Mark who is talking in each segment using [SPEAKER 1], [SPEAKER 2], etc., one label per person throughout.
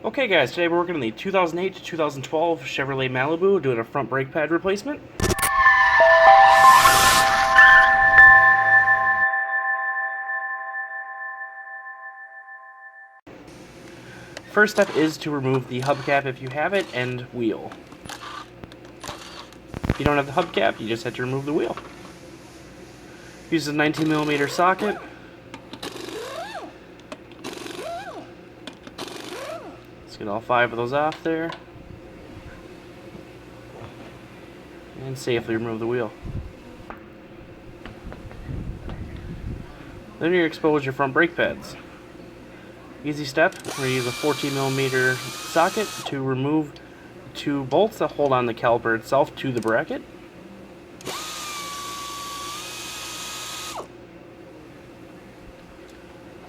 [SPEAKER 1] Okay guys, today we're working on the 2008 to 2012 Chevrolet Malibu, doing a front brake pad replacement. First step is to remove the hubcap if you have it, and wheel. If you don't have the hubcap, you just have to remove the wheel. Use a 19mm socket. Let's get all 5 of those off there. And safely remove the wheel. Then you expose your front brake pads. Easy step, we're going to use a 14mm socket to remove 2 bolts that hold on the caliper itself to the bracket.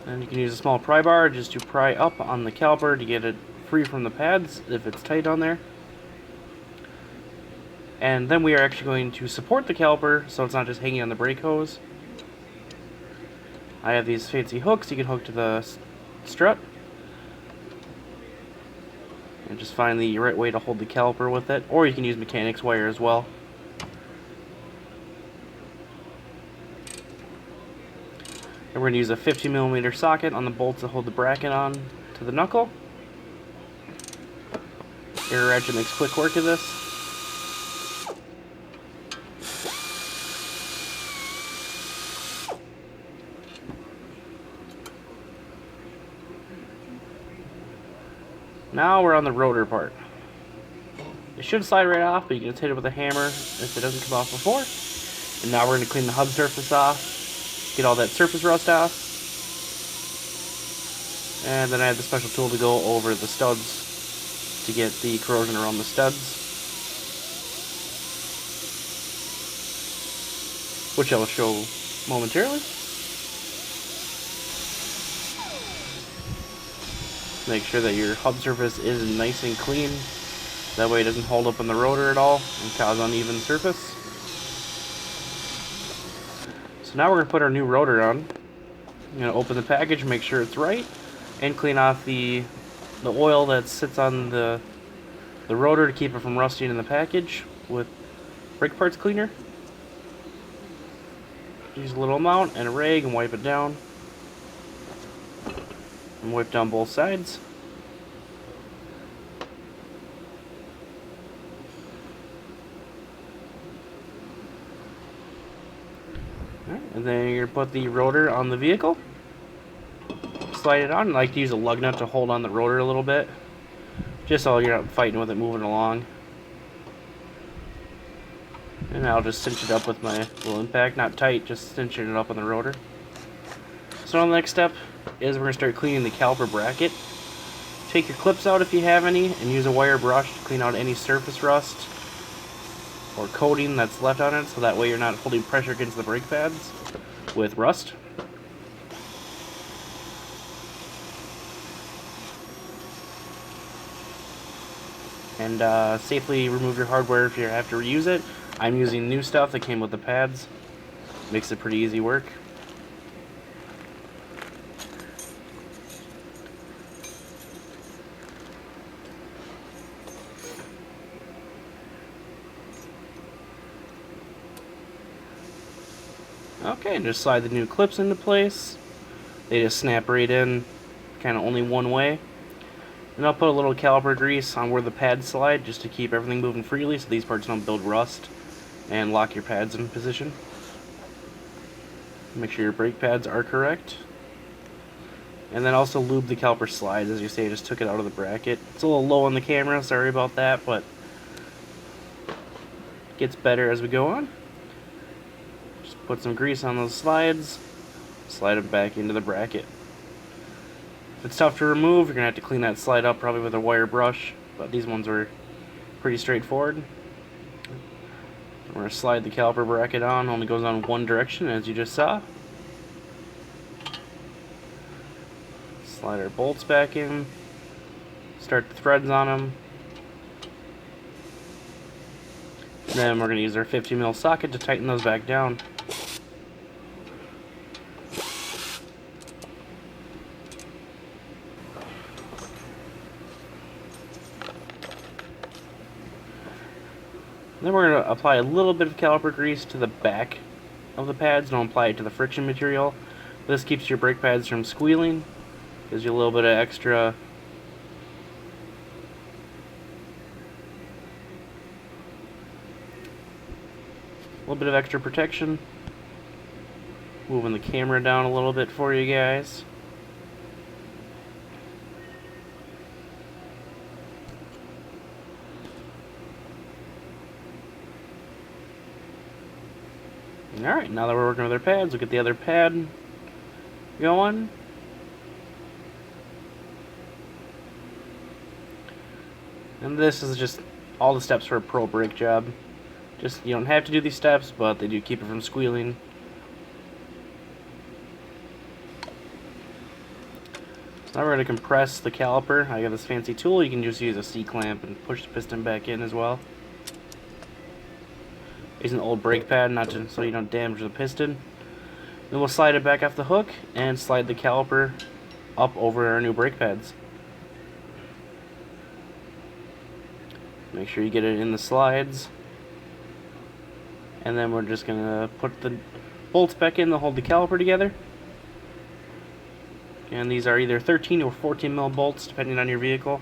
[SPEAKER 1] And you can use a small pry bar just to pry up on the caliper to get it free from the pads if it's tight on there. And then we are actually going to support the caliper so it's not just hanging on the brake hose. I have these fancy hooks you can hook to the strut. And just find the right way to hold the caliper with it, or you can use mechanics wire as well. And we're going to use a 50mm socket on the bolts that hold the bracket on to the knuckle. Air ratchet makes quick work of this. Now we're on the rotor part. It should slide right off, but you can just hit it with a hammer if it doesn't come off before. And now we're going to clean the hub surface off, get all that surface rust off. And then I have the special tool to go over the studs to get the corrosion around the studs, which I will show momentarily. Make sure that your hub surface is nice and clean. That way it doesn't hold up on the rotor at all and cause uneven surface. So now we're going to put our new rotor on. I'm going to open the package, make sure it's right, and clean off the oil that sits on the rotor to keep it from rusting in the package with brake parts cleaner. Use a little amount and a rag and wipe it down. And wipe down both sides. Alright, and then you're going to put the rotor on the vehicle. Slide it on. I like to use a lug nut to hold on the rotor a little bit, just so you're not fighting with it moving along. And I'll just cinch it up with my little impact, not tight, just cinching it up on the rotor. So the next step is we're going to start cleaning the caliper bracket. Take your clips out if you have any, and use a wire brush to clean out any surface rust or coating that's left on it, so that way you're not holding pressure against the brake pads with rust. And safely remove your hardware if you have to reuse it. I'm using new stuff that came with the pads. Makes it pretty easy work. Okay, and just slide the new clips into place. They just snap right in, kind of only one way. And I'll put a little caliper grease on where the pads slide just to keep everything moving freely so these parts don't build rust and lock your pads in position. Make sure your brake pads are correct. And then also lube the caliper slides. As you see, I just took it out of the bracket. It's a little low on the camera, sorry about that, but it gets better as we go on. Just put some grease on those slides, slide them back into the bracket. If it's tough to remove, you're going to have to clean that slide up probably with a wire brush, but these ones were pretty straightforward. We're going to slide the caliper bracket on, only goes on one direction as you just saw. Slide our bolts back in, start the threads on them. Then we're going to use our 50mm socket to tighten those back down. then we're going to apply a little bit of caliper grease to the back of the pads. Don't apply it to the friction material. This keeps your brake pads from squealing. Gives you a little bit of extra protection. Moving the camera down a little bit for you guys. Alright, now that we're working with our pads, we'll get the other pad going. And this is just all the steps for a pro brake job. Just, you don't have to do these steps, but they do keep it from squealing. Now we're going to compress the caliper. I got this fancy tool. You can just use a C-clamp and push the piston back in as well. Use an old brake pad so you don't damage the piston. Then we'll slide it back off the hook and slide the caliper up over our new brake pads. Make sure you get it in the slides. And then we're just going to put the bolts back in to hold the caliper together. And these are either 13 or 14 mil bolts depending on your vehicle.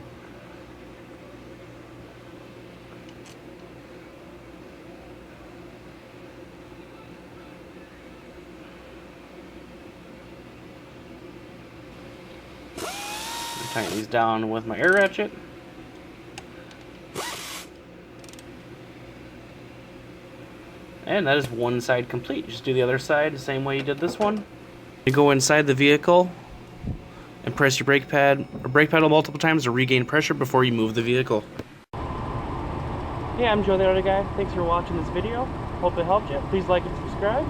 [SPEAKER 1] Tighten these down with my air ratchet. And that is one side complete. Just do the other side the same way you did this one. You go inside the vehicle and press your brake pedal multiple times to regain pressure before you move the vehicle. Hey, I'm Joe the Other Guy. Thanks for watching this video. Hope it helped you. Please like and subscribe.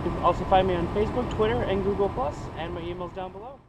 [SPEAKER 1] You can also find me on Facebook, Twitter, and Google+, and my email's down below.